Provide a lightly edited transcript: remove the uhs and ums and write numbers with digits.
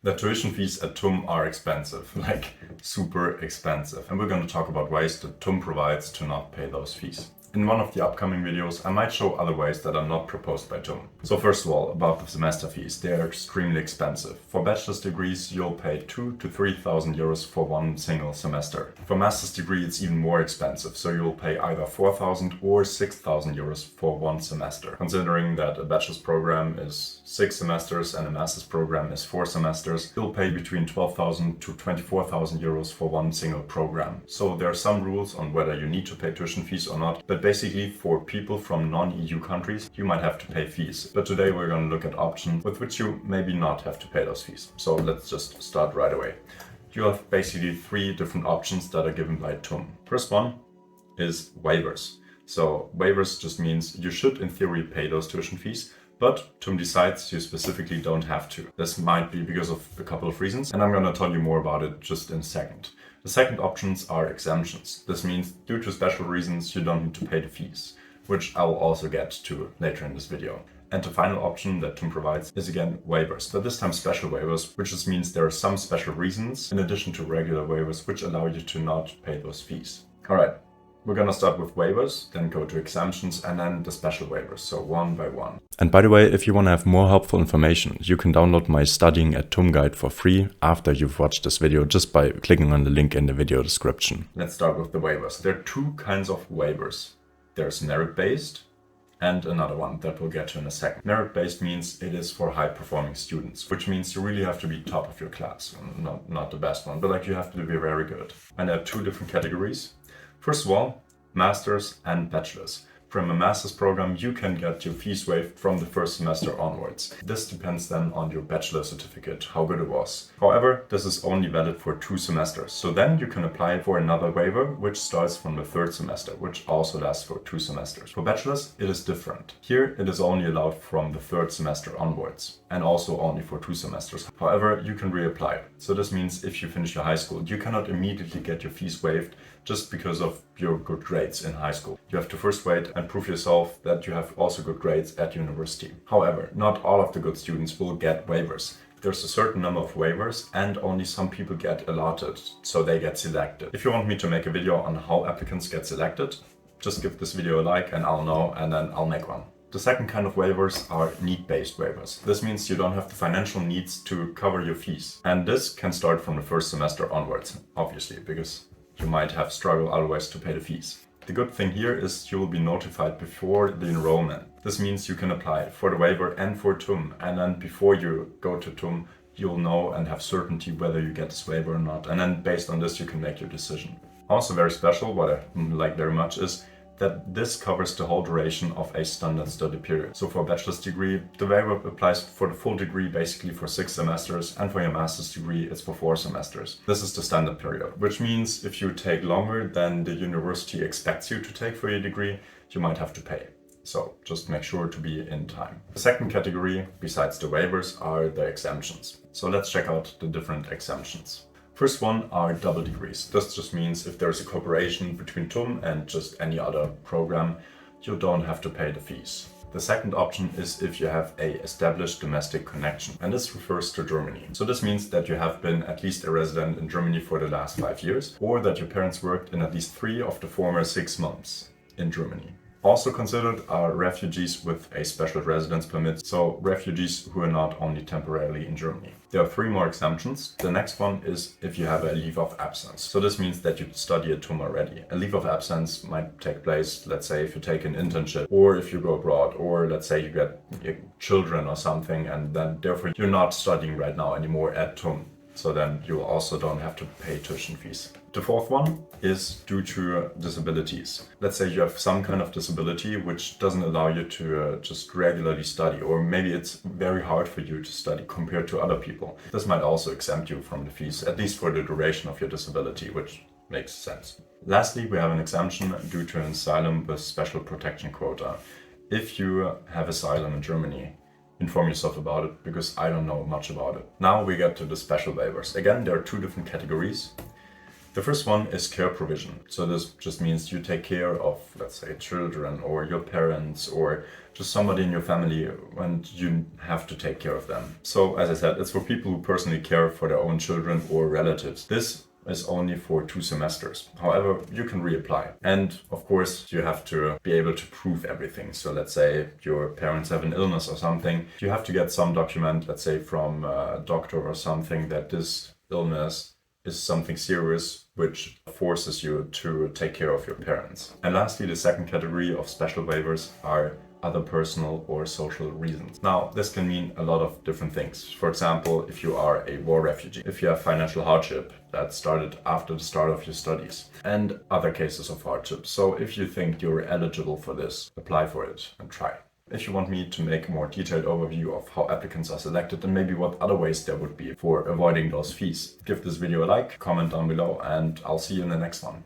The tuition fees at TUM are expensive, like super expensive. And we're going to talk about ways that TUM provides to not pay those fees. In one of the upcoming videos, I might show other ways that are not proposed by TUM. So first of all, about the semester fees, they are extremely expensive. For bachelor's degrees, you'll pay 2,000 to 3,000 euros for one single semester. For master's degree, it's even more expensive, so you'll pay either 4,000 or 6,000 euros for one semester. Considering that a bachelor's program is 6 semesters and a master's program is 4 semesters, you'll pay between 12,000 to 24,000 euros for one single program. So there are some rules on whether you need to pay tuition fees or not, but basically for people from non-EU countries, you might have to pay fees. But today we're going to look at options with which you maybe not have to pay those fees. So let's just start right away. You have basically 3 different options that are given by TUM. First one is waivers. So waivers just means you should in theory pay those tuition fees, but TUM decides you specifically don't have to. This might be because of a couple of reasons, and I'm going to tell you more about it just in a second. The second options are exemptions. This means due to special reasons you don't need to pay the fees, which I will also get to later in this video. And the final option that TUM provides is again waivers, but this time special waivers, which just means there are some special reasons in addition to regular waivers which allow you to not pay those fees. Alright. We're going to start with waivers, then go to exemptions, and then the special waivers, so one by one. And by the way, if you want to have more helpful information, you can download my Studying at TUM guide for free after you've watched this video just by clicking on the link in the video description. Let's start with the waivers. There are 2 kinds of waivers. There's merit-based and another one that we'll get to in a second. Merit-based means it is for high-performing students, which means you really have to be top of your class. Not the best one, but like you have to be very good. And there are 2 different categories. First of all, masters and bachelors. From a master's program, you can get your fees waived from the first semester onwards. This depends then on your bachelor certificate, how good it was. However, this is only valid for 2 semesters. So then you can apply for another waiver, which starts from the 3rd semester, which also lasts for 2 semesters. For bachelors, it is different. Here, it is only allowed from the 3rd semester onwards, and also only for 2 semesters. However, you can reapply. So this means if you finish your high school, you cannot immediately get your fees waived just because of your good grades in high school. You have to first wait and prove yourself that you have also good grades at university. However, not all of the good students will get waivers. There's a certain number of waivers and only some people get allotted, so they get selected. If you want me to make a video on how applicants get selected, just give this video a like and I'll know, and then I'll make one. The second kind of waivers are need-based waivers. This means you don't have the financial needs to cover your fees. And this can start from the 1st semester onwards, obviously, because you might have struggled otherwise to pay the fees. The good thing here is you will be notified before the enrollment. This means you can apply for the waiver and for TUM, and then before you go to TUM, you'll know and have certainty whether you get this waiver or not, and then based on this you can make your decision. Also very special, what I like very much, is that this covers the whole duration of a standard study period. So for a bachelor's degree, the waiver applies for the full degree basically for 6 semesters, and for your master's degree it's for 4 semesters. This is the standard period, which means if you take longer than the university expects you to take for your degree, you might have to pay. So just make sure to be in time. The second category, besides the waivers, are the exemptions. So let's check out the different exemptions. First one are double degrees. This just means if there's a cooperation between TUM and just any other program, you don't have to pay the fees. The second option is if you have a established domestic connection, and this refers to Germany. So this means that you have been at least a resident in Germany for the last 5 years, or that your parents worked in at least 3 of the former 6 months in Germany. Also considered are refugees with a special residence permit, so refugees who are not only temporarily in Germany. There are 3 more exemptions. The next one is if you have a leave of absence. So this means that you study at TUM already. A leave of absence might take place, let's say, if you take an internship, or if you go abroad, or let's say you get children or something, and then therefore you're not studying right now anymore at TUM. So then you also don't have to pay tuition fees. The fourth one is due to disabilities. Let's say you have some kind of disability which doesn't allow you to just regularly study, or maybe it's very hard for you to study compared to other people. This might also exempt you from the fees, at least for the duration of your disability, which makes sense. Lastly, we have an exemption due to an asylum with special protection quota. If you have asylum in Germany, inform yourself about it, because I don't know much about it. Now we get to the special waivers. Again, there are 2 different categories. The first one is care provision. So this just means you take care of, let's say, children or your parents or just somebody in your family and you have to take care of them. So as I said, it's for people who personally care for their own children or relatives. This is only for 2 semesters. However, you can reapply. And of course, you have to be able to prove everything. So let's say your parents have an illness or something. You have to get some document, let's say from a doctor or something, that this illness is something serious which forces you to take care of your parents. And lastly, the second category of special waivers are other personal or social reasons. Now, this can mean a lot of different things. For example, if you are a war refugee, if you have financial hardship that started after the start of your studies, and other cases of hardship. So if you think you're eligible for this, apply for it and try. If you want me to make a more detailed overview of how applicants are selected and maybe what other ways there would be for avoiding those fees, give this video a like, comment down below, and I'll see you in the next one.